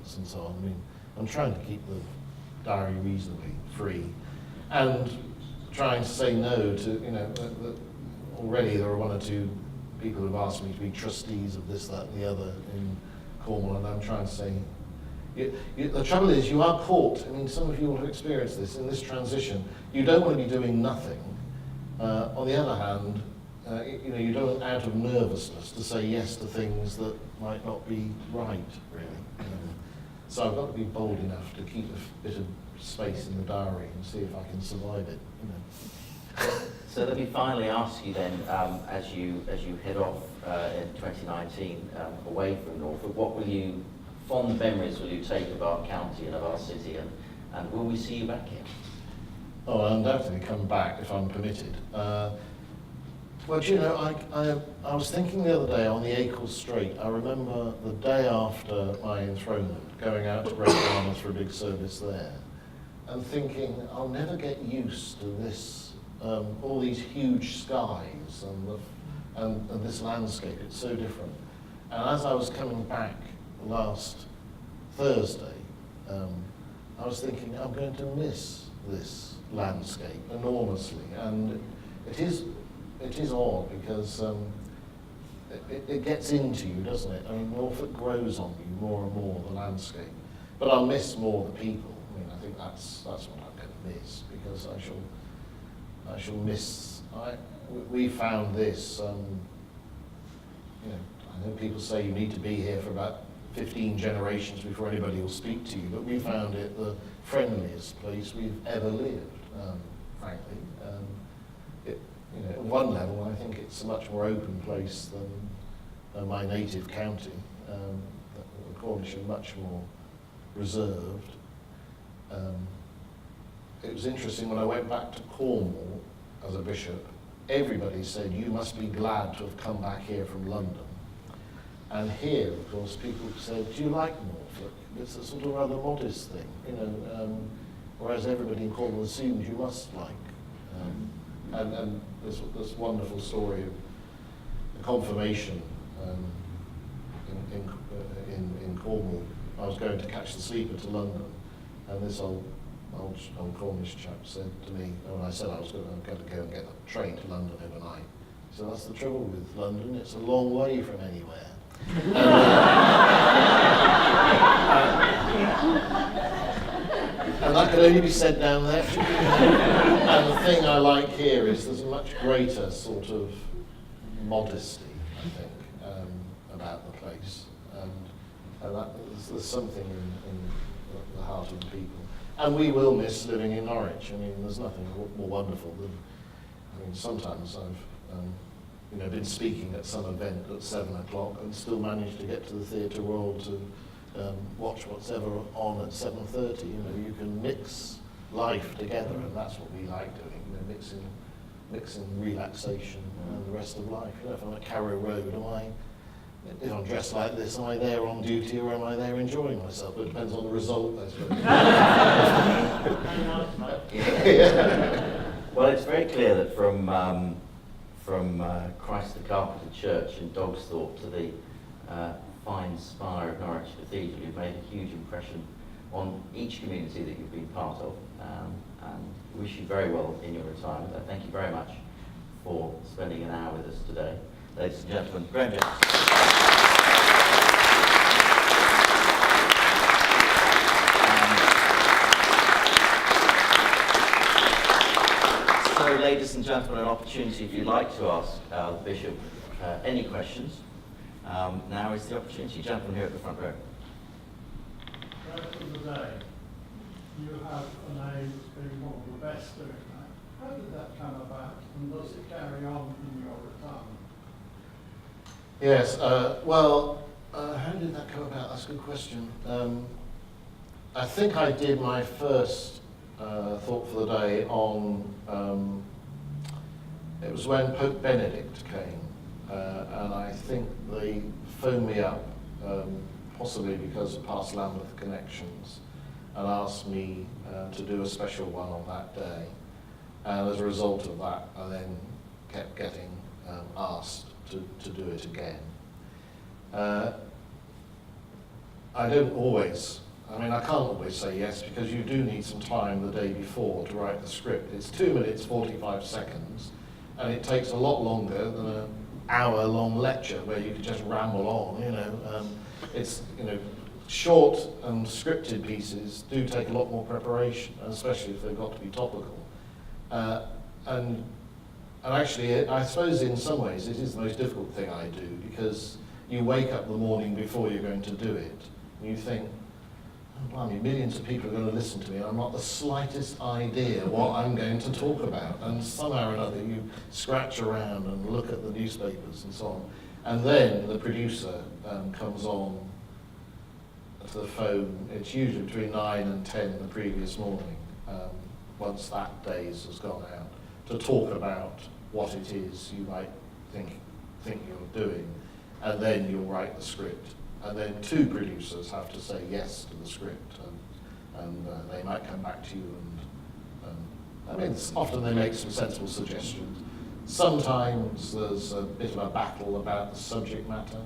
appointments and so on. I mean, I'm trying to keep the diary reasonably free, and trying to say no to, you know, already there are one or two people who've asked me to be trustees of this, that, and the other in Cornwall, and I'm trying to say, the trouble is you are caught, I mean, some of you will have experienced this, in this transition, you don't want to be doing nothing. On the other hand, you know, you don't, out of nervousness, to say yes to things that might not be right, really. So I've got to be bold enough to keep a bit of space in the diary and see if I can survive it, you know. So let me finally ask you then, as you head off in 2019 away from Norfolk, what fond memories will you take of our county and of our city, and will we see you back here? Oh, I'll undoubtedly come back if I'm permitted. Well, do you know, I was thinking the other day on the Acle Strait, I remember the day after my enthronement, going out to Revd for a big service there, and thinking, I'll never get used to this, all these huge skies and this landscape, it's so different. And as I was coming back last Thursday, I was thinking, I'm going to miss this landscape enormously, and it is odd because it gets into you, doesn't it? I mean, Norfolk grows on you more and more, the landscape. But I'll miss more the people. I mean, I think that's what I'm going to miss, because I shall miss. We found this. You know, I know people say you need to be here for about 15 generations before anybody will speak to you, but we found it the friendliest place we've ever lived, frankly. You know, at one level, I think it's a much more open place than my native county. The Cornish are much more reserved. It was interesting when I went back to Cornwall as a bishop, everybody said, you must be glad to have come back here from London. And here, of course, people said, do you like Norfolk? It's a sort of rather modest thing, you know, whereas everybody in Cornwall assumes you must like. And this wonderful story of the confirmation in Cornwall. I was going to catch the sleeper to London, and this old Cornish chap said to me, when I said I was going to go and get a train to London overnight, he said, that's the trouble with London, it's a long way from anywhere. And that could only be said down there. And the thing I like here is there's a much greater sort of modesty, I think, about the place. And that, there's something in the heart of the people. And we will miss living in Norwich. I mean, there's nothing more wonderful than, I mean, sometimes I've been speaking at some event at 7 o'clock and still managed to get to the Theatre Royal to watch what's ever on at 7:30. You know, you can mix life together, and that's what we like doing. You know, mixing relaxation and the rest of life. You know, if I'm at Carrow Road, if I'm dressed like this, am I there on duty or am I there enjoying myself? It depends on the result, I suppose. Well, it's very clear that from Christ the Carpenter Church in Dogsthorpe to the fine spire of Norwich Cathedral, you've made a huge impression on each community that you've been part of, and wish you very well in your retirement. I thank you very much for spending an hour with us today. Ladies and gentlemen, Graham James. So, ladies and gentlemen, an opportunity if you'd like to ask the Bishop any questions. Now is the opportunity. Gentlemen here at the front row. Right from the day, you have a name as being one of the best doing that. How did that come about, and does it carry on in your retirement? Yes, well, how did that come about? That's a good question. I think I did my first thought for the day on, it was when Pope Benedict came, and I think they phoned me up, possibly because of past Lambeth connections, and asked me to do a special one on that day. And as a result of that, I then kept getting asked to do it again. I don't always, I mean, I can't always say yes, because you do need some time the day before to write the script. It's 2 minutes, 45 seconds, and it takes a lot longer than an hour-long lecture where you can just ramble on, you know. It's, you know, short and scripted pieces do take a lot more preparation, especially if they've got to be topical. And actually, I suppose in some ways it is the most difficult thing I do, because you wake up the morning before you're going to do it, and you think, oh, blimey, millions of people are going to listen to me, and I've not the slightest idea what I'm going to talk about. And somehow or another you scratch around and look at the newspapers and so on. And then the producer comes on to the phone. It's usually between 9 and 10 the previous morning, once that day's has gone out, to talk about what it is you might think you're doing, and then you'll write the script. And then 2 producers have to say yes to the script, and they might come back to you, and I mean, often they make some sensible suggestions. Sometimes there's a bit of a battle about the subject matter.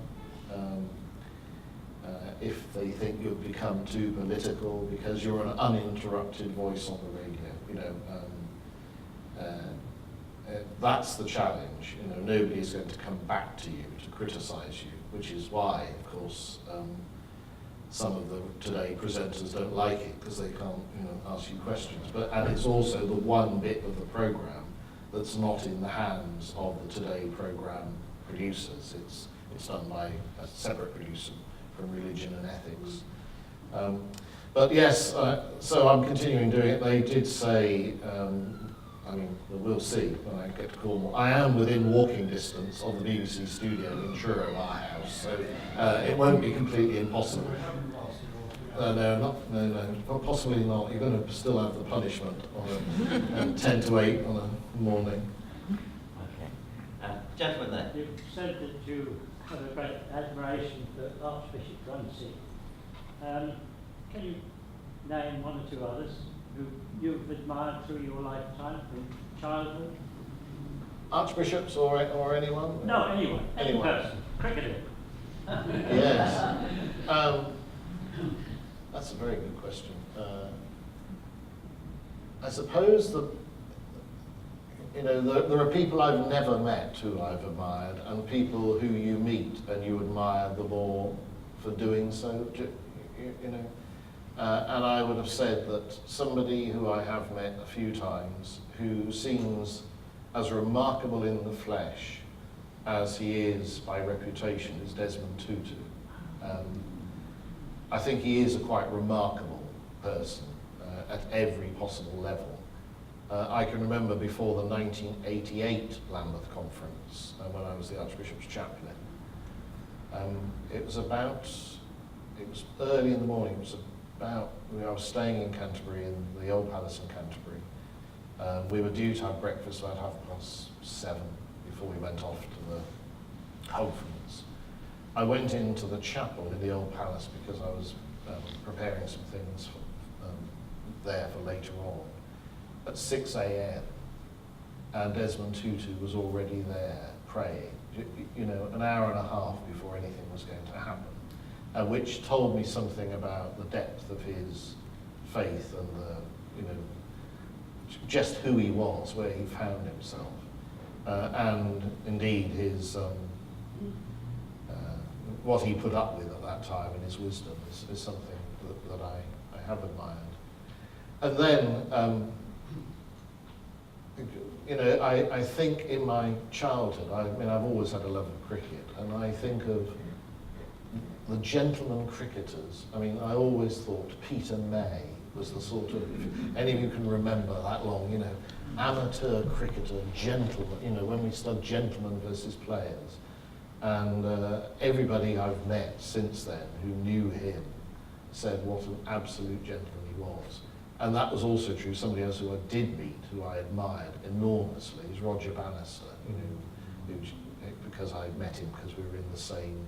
If they think you've become too political, because you're an uninterrupted voice on the radio, you know, that's the challenge. You know, nobody's going to come back to you to criticise you, which is why, of course, some of the Today presenters don't like it, because they can't, you know, ask you questions. And it's also the one bit of the programme that's not in the hands of the Today programme producers. It's done by a separate producer from religion and ethics. But yes, so I'm continuing doing it. They did say, I mean, we'll see when I get to Cornwall. I am within walking distance of the BBC studio in Truro, our house, so it won't be completely impossible. No, possibly not. You're going to still have the punishment on a 10 to 8 on a morning. Okay. Gentleman there. You've said that you have a great admiration for Archbishop Graham James. Can you name 1 or 2 others who you've admired through your lifetime, from childhood? Archbishops or anyone? No, anyone. Any Anyone. person. Cricketer. Yes. That's a very good question. I suppose that, you know, there are people I've never met who I've admired, and people who you meet and you admire the more for doing so, you know. And I would have said that somebody who I have met a few times, who seems as remarkable in the flesh as he is by reputation, is Desmond Tutu. I think he is a quite remarkable person at every possible level. I can remember before the 1988 Lambeth Conference, when I was the Archbishop's Chaplain. It was early in the morning. It was I was staying in Canterbury, in the Old Palace in Canterbury. We were due to have breakfast about 7:30 before we went off to the conference. I went into the chapel in the Old Palace because I was preparing some things there for later on at 6 a.m. and Desmond Tutu was already there praying, you know, an hour and a half before anything was going to happen, which told me something about the depth of his faith and you know, just who he was, where he found himself, and indeed his what he put up with at that time and his wisdom is something that I have admired. And then, you know, I think in my childhood, I mean, I've always had a love of cricket, and I think of the gentleman cricketers. I mean, I always thought Peter May was the sort of, if any of you can remember that long, you know, amateur cricketer, gentleman, you know, when we studied gentlemen versus players. And everybody I've met since then who knew him said what an absolute gentleman he was. And that was also true. Somebody else who I did meet, who I admired enormously, is Roger Bannister, you know, because I met him because we were in the same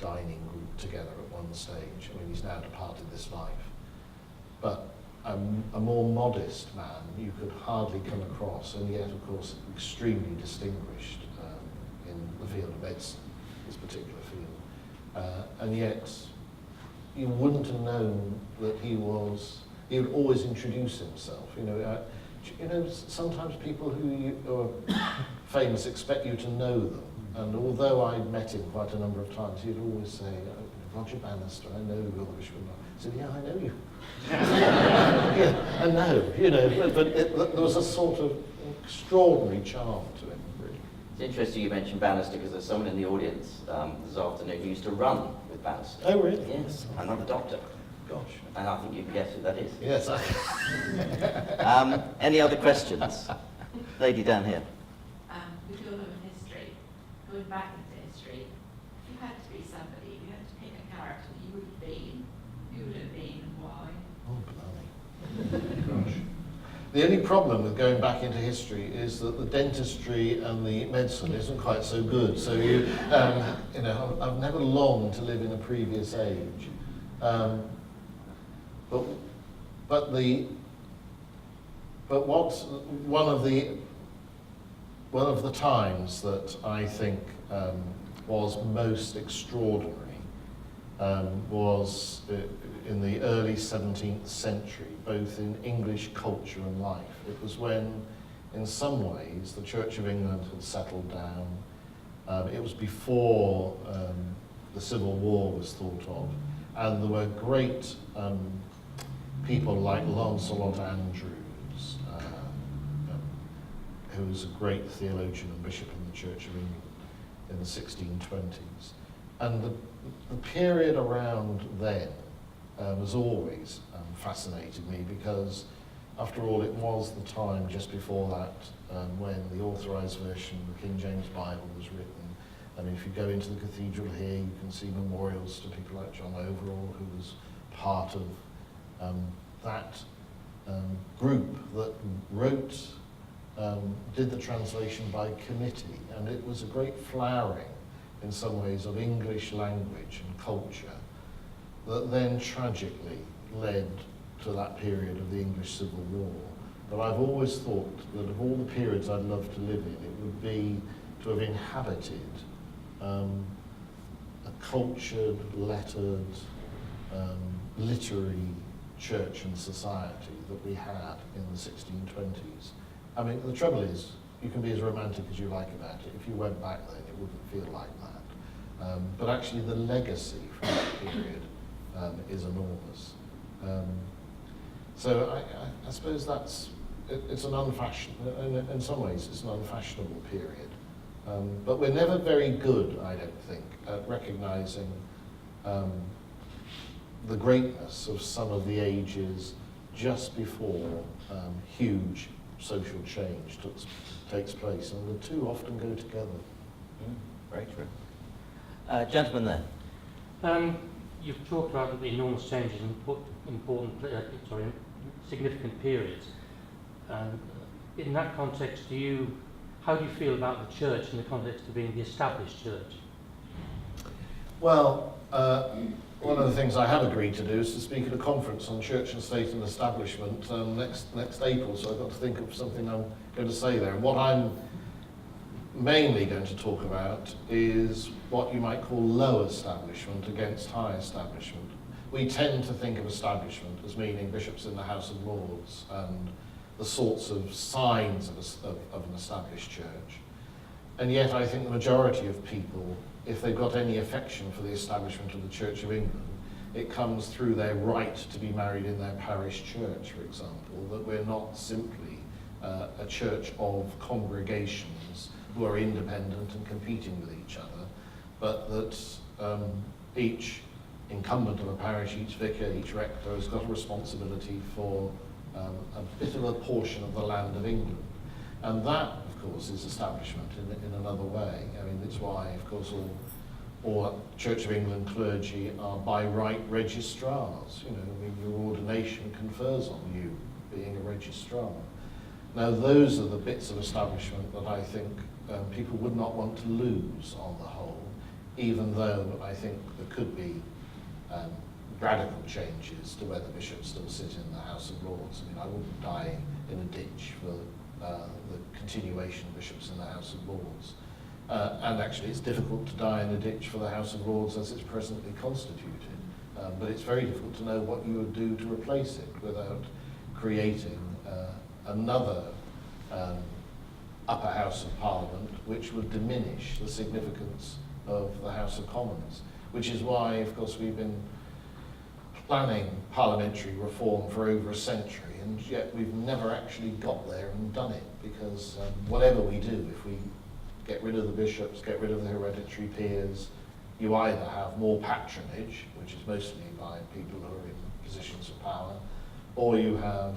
dining group together at one stage. I mean, he's now departed this life. But a more modest man you could hardly come across, and yet, of course, extremely distinguished in the field of medicine, this particular field. And yet, you wouldn't have known that he would always introduce himself. Sometimes people who are famous expect you to know them. And although I'd met him quite a number of times, he'd always say, Roger Bannister, I know you're the Bishop of Norwich. I said, yeah, I know you. Yeah, I know, but there was a sort of extraordinary charm to him, really. It's interesting you mentioned Bannister because there's someone in the audience this afternoon who used to run with Bannister. Oh, really? Yes, another doctor. Gosh. And I think you can guess who that is. Yes. Any other questions? Lady down here. With your love of history, going back into history, if you had to be somebody, if you had to pick a character that you would have been, who would it have been and why? Oh, blimey. Gosh. The only problem with going back into history is that the dentistry and the medicine isn't quite so good. So I've never longed to live in a previous age. But what's one of the times that I think was most extraordinary was in the early 17th century, both in English culture and life. It was when, in some ways, the Church of England had settled down. It was before the Civil War was thought of, and there were great people like Lancelot Andrews, who was a great theologian and bishop in the Church of England in the 1620s. And the period around then has always fascinated me because, after all, it was the time just before that when the authorised version of the King James Bible was written. And if you go into the cathedral here, you can see memorials to people like John Overall, who was part of that group that wrote, did the translation by committee. And it was a great flowering, in some ways, of English language and culture that then tragically led to that period of the English Civil War. But I've always thought that of all the periods I'd love to live in, it would be to have inhabited a cultured, lettered, literary church and society that we had in the 1620s. I mean, the trouble is, you can be as romantic as you like about it. If you went back then, it wouldn't feel like that. But actually, the legacy from that period is enormous. So I suppose it's an unfashionable, in some ways, it's an unfashionable period. But we're never very good, I don't think, at recognising the greatness of some of the ages just before huge social change takes place, and the two often go together. Very true. Gentleman there. You've talked about the enormous changes in significant periods. In that context, how do you feel about the church in the context of being the established church? Well, one of the things I have agreed to do is to speak at a conference on church and state and establishment next April, so I've got to think of something I'm going to say there. And what I'm mainly going to talk about is what you might call low establishment against high establishment. We tend to think of establishment as meaning bishops in the House of Lords and the sorts of signs of an established church. And yet I think the majority of people, if they've got any affection for the establishment of the Church of England, it comes through their right to be married in their parish church, for example, that we're not simply a church of congregations who are independent and competing with each other, but that each incumbent of a parish, each vicar, each rector has got a responsibility for a bit of a portion of the land of England. And that, of course, is establishment in another way. I mean, it's why, of course, all Church of England clergy are by right registrars. I mean, your ordination confers on you being a registrar. Now, those are the bits of establishment that I think people would not want to lose on the whole, even though I think there could be radical changes to whether bishops still sit in the House of Lords. I mean, I wouldn't die in a ditch for the continuation of bishops in the House of Lords. And actually, it's difficult to die in a ditch for the House of Lords as it's presently constituted. But it's very difficult to know what you would do to replace it without creating another upper house of Parliament, which would diminish the significance of the House of Commons, which is why, of course, we've been planning parliamentary reform for over a century, and yet we've never actually got there and done it, because whatever we do, if we get rid of the bishops, get rid of the hereditary peers, you either have more patronage, which is mostly by people who are in positions of power, or you have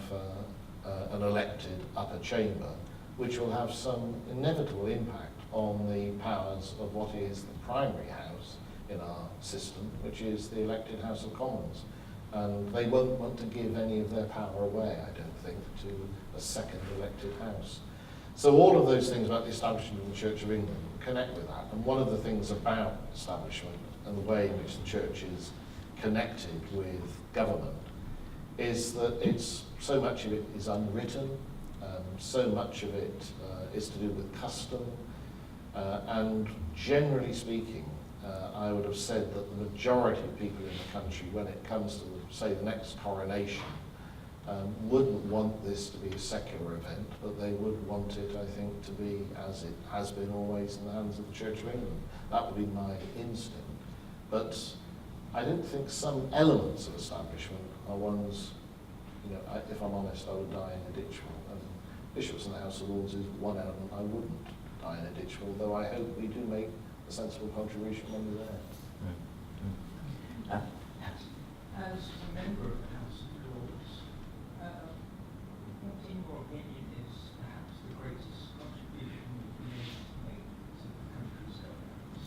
an elected upper chamber, which will have some inevitable impact on the powers of what is the primary house in our system, which is the elected House of Commons. And they won't want to give any of their power away, I don't think, to a second elected house. So all of those things about the establishment of the Church of England connect with that. And one of the things about establishment and the way in which the Church is connected with government is that it's so much of it is unwritten, so much of it is to do with custom, and generally speaking, I would have said that the majority of people in the country, when it comes to, say, the next coronation, wouldn't want this to be a secular event, but they would want it, I think, to be, as it has been always, in the hands of the Church of England. That would be my instinct. But I don't think some elements of establishment are ones, you know, if I'm honest, I would die in a ditch for. And bishops in the House of Lords is one element I wouldn't die in a ditch for, although I hope we do make a sensible contribution when we're there. As a member of the House of Lords, what in your opinion is perhaps the greatest contribution you've been able to make to the country's governance?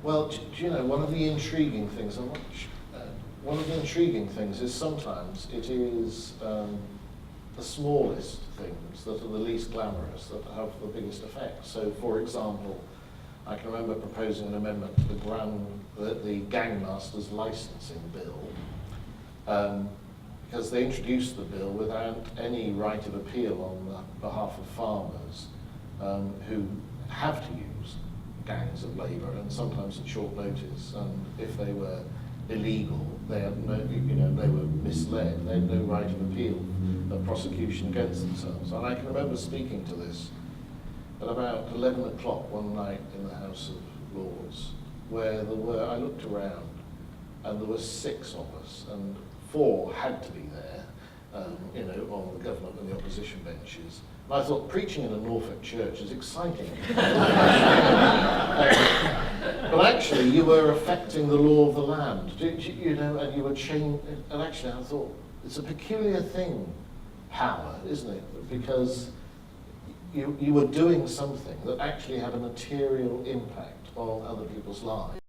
Well, do you know, one of the intriguing things, one of the intriguing things is sometimes it is the smallest things that are the least glamorous that have the biggest effect. So, for example, I can remember proposing an amendment to the gangmasters licensing bill, because they introduced the bill without any right of appeal on behalf of farmers who have to use gangs of labour, and sometimes at short notice. And if they were illegal, they had no, you know, they were misled. They had no right of appeal of prosecution against themselves. And I can remember speaking to this at about 11 o'clock one night in the House of Lords, where there were, I looked around, and there were 6 of us, and 4 had to be there, you know, on the government and the opposition benches. And I thought, preaching in a Norfolk church is exciting. But actually, you were affecting the law of the land, you know, and you were changing, and actually I thought, it's a peculiar thing, power, isn't it? Because you were doing something that actually had a material impact on other people's lives.